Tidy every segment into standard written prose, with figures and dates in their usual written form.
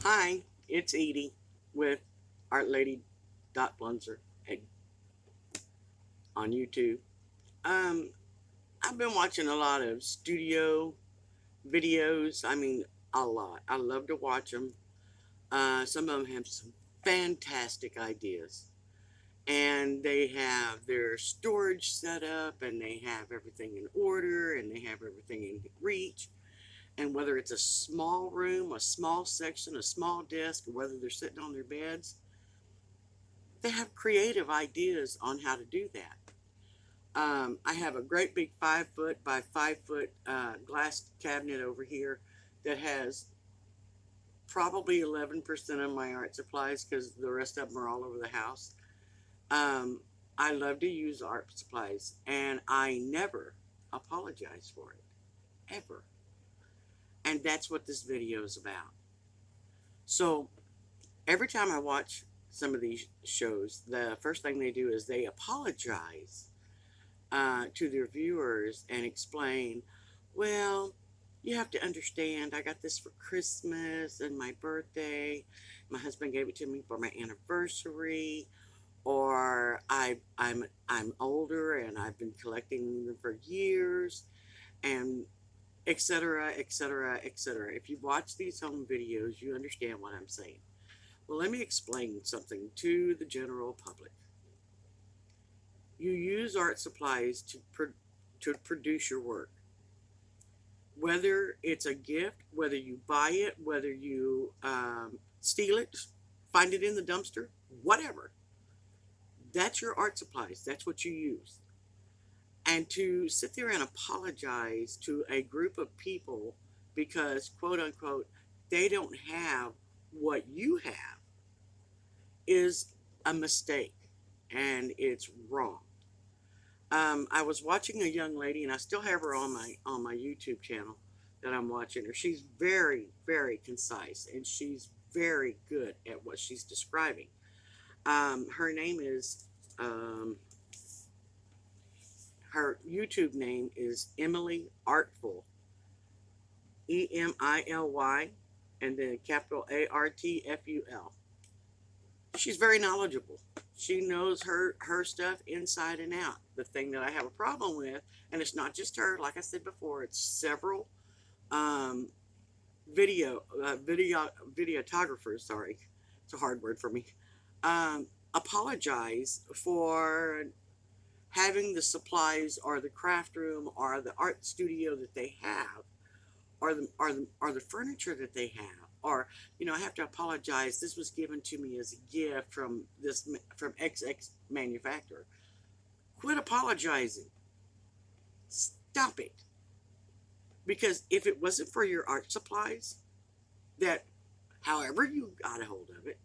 Hi, it's Edie with artlady.blunzer on YouTube. Um, I've been watching a lot of studio videos. I mean, a lot. I love to watch them. Some of them have some fantastic ideas. And they have their storage set up, and they have everything in order, and they have everything in reach. And whether it's a small room, a small section, a small desk, or whether they're sitting on their beds, they have creative ideas on how to do that. I have a great big 5 foot by 5 foot glass cabinet over here that has probably 11% of my art supplies because the rest of them are all over the house. Um, I love to use art supplies and I never apologize for it, ever. And that's what this video is about. So every time I watch some of these shows, the first thing they do is they apologize to their viewers and explain, well, you have to understand, I got this for Christmas and my birthday. My husband gave it to me for my anniversary, or I'm older and I've been collecting them for years, and etc., etc., etc. If you watch these home videos, you understand what I'm saying. Well, let me explain something to the general public. You use art supplies to produce your work. Whether it's a gift, whether you buy it, whether you steal it, find it in the dumpster, whatever. That's your art supplies. That's what you use. And to sit there and apologize to a group of people because, quote unquote, they don't have what you have is a mistake and it's wrong. I was watching a young lady, and I still have her on my YouTube channel that I'm watching her. She's very, very concise, and she's very good at what she's describing. Her name is her YouTube name is Emily Artful, EMILY, and then capital ARTFUL. She's very knowledgeable. She knows her stuff inside and out. The thing that I have a problem with, and it's not just her, like I said before, it's several um, videotographers. Sorry, it's a hard word for me. Apologize for having the supplies or the craft room or the art studio that they have or the furniture that they have, or I have to apologize, this was given to me as a gift from XX manufacturer. Quit apologizing. Stop it. Because if it wasn't for your art supplies, that however you got a hold of it,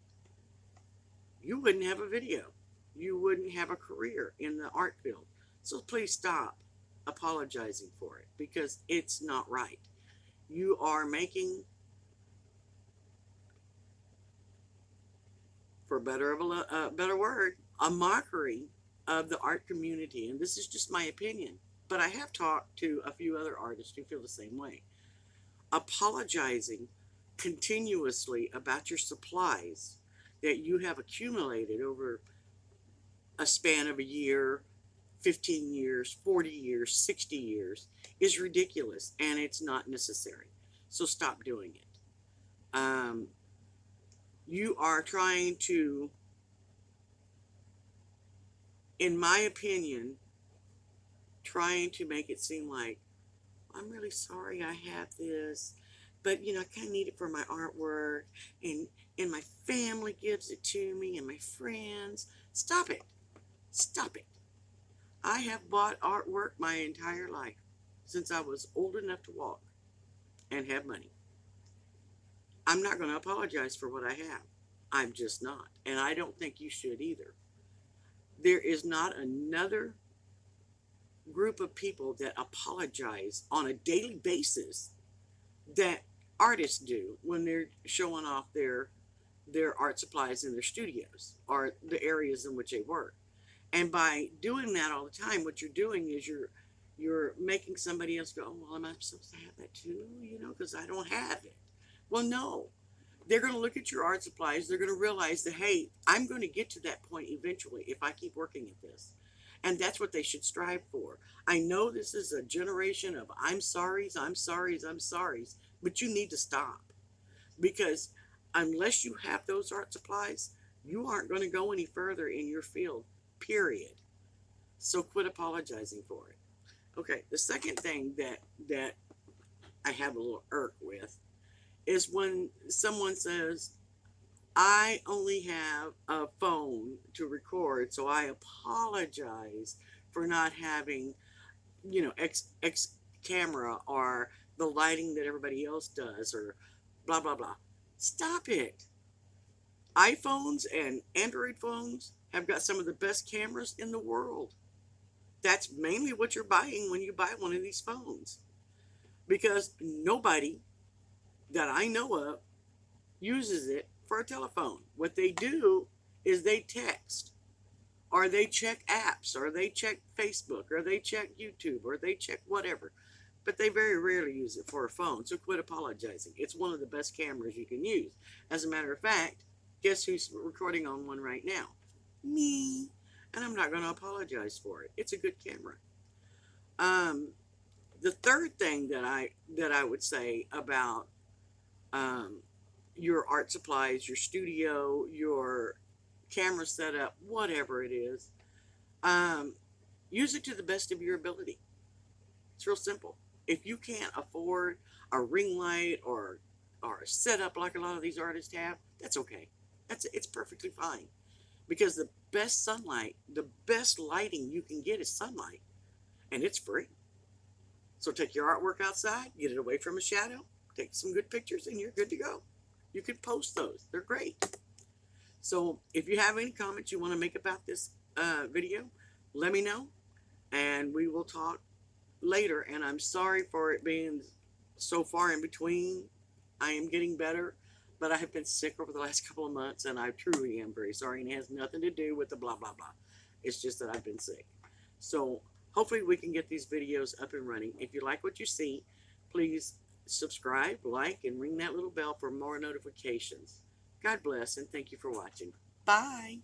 you wouldn't have a video, you wouldn't have a career in the art field. So please stop apologizing for it, because it's not right. You are making, for better of a better word, a mockery of the art community. And this is just my opinion, but I have talked to a few other artists who feel the same way. Apologizing continuously about your supplies that you have accumulated over a span of a year, 15 years, 40 years, 60 years is ridiculous, and it's not necessary. So stop doing it. You are trying to, in my opinion, trying to make it seem like, I'm really sorry I have this, but I kind of need it for my artwork, and my family gives it to me, and my friends. Stop it. Stop it. I have bought artwork my entire life since I was old enough to walk and have money. I'm not going to apologize for what I have. I'm just not. And I don't think you should either. There is not another group of people that apologize on a daily basis that artists do when they're showing off their art supplies in their studios or the areas in which they work. And by doing that all the time, what you're doing is you're making somebody else go, oh, well, am I supposed to have that too? Because I don't have it. Well, no. They're going to look at your art supplies. They're going to realize that, hey, I'm going to get to that point eventually if I keep working at this. And that's what they should strive for. I know this is a generation of I'm sorry's, I'm sorry's, I'm sorry's, but you need to stop, because unless you have those art supplies, you aren't going to go any further in your field, period. So quit apologizing for it. Okay, the second thing that I have a little irk with is when someone says, I only have a phone to record, so I apologize for not having, X camera or the lighting that everybody else does, or blah blah blah. Stop it. iPhones and Android phones have got some of the best cameras in the world. That's mainly what you're buying when you buy one of these phones. Because nobody that I know of uses it for a telephone. What they do is they text, or they check apps, or they check Facebook, or they check YouTube, or they check whatever. But they very rarely use it for a phone, so quit apologizing. It's one of the best cameras you can use. As a matter of fact, guess who's recording on one right now? Me. And I'm not going to apologize for it. It's a good camera. Um, the third thing that I would say about um, your art supplies, your studio, your camera setup, whatever it is, um, use it to the best of your ability. It's real simple. If you can't afford a ring light or a setup like a lot of these artists have, that's okay. It's perfectly fine, because the best sunlight, the best lighting you can get is sunlight, and it's free. So take your artwork outside, get it away from a shadow, take some good pictures, and you're good to go. You can post those. They're great. So if you have any comments you want to make about this video, let me know, and we will talk later. And I'm sorry for it being so far in between. I am getting better, but I have been sick over the last couple of months, and I truly am very sorry, and it has nothing to do with the blah, blah, blah. It's just that I've been sick. So hopefully we can get these videos up and running. If you like what you see, please subscribe, like, and ring that little bell for more notifications. God bless, and thank you for watching. Bye.